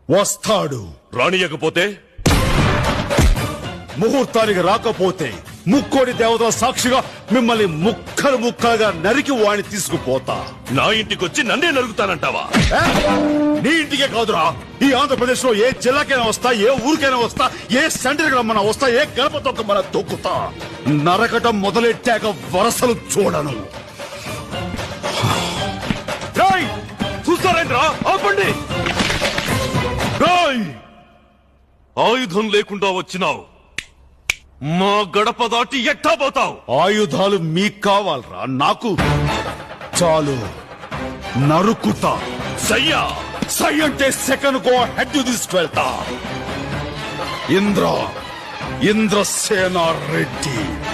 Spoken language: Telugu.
వస్తాడు. రానియకపోతే ముహూర్తానికి రాకపోతే ముక్కోడి దేవతల సాక్షిగా మిమ్మల్ని ముక్కలు ముక్కలుగా నరికి వాణ్ణి తీసుకుపోతా. నా ఇంటికొచ్చి నన్నే నరుగుతానంటావా? ఏ? నీ ఇంటికే కాదురా, ఈ ఆంధ్రప్రదేశ్ లో ఏ జిల్లాకైనా వస్తా, ఏ ఊరికైనా వస్తా, ఏ సెంటర్ రమ్మన్నా వస్తా, ఏ గడప తొక్కమన్నా తొక్కుతా. నరకటం మొదలెట్టాక వరసలు చూడను. చూస్తారేంట్రా? ఆపండి. ఆయుధం లేకుండా వచ్చినావు, మా గడప దాటి ఎట్టా పోతావు? ఆయుధాలు మీకు కావాలరా, నాకు చాలు. నరుకుతా. సయ్యా సై అంటే సెకండ్ కో హెడ్ తీసుకువెళ్తా. ఇంద్రసేన రెడ్డి.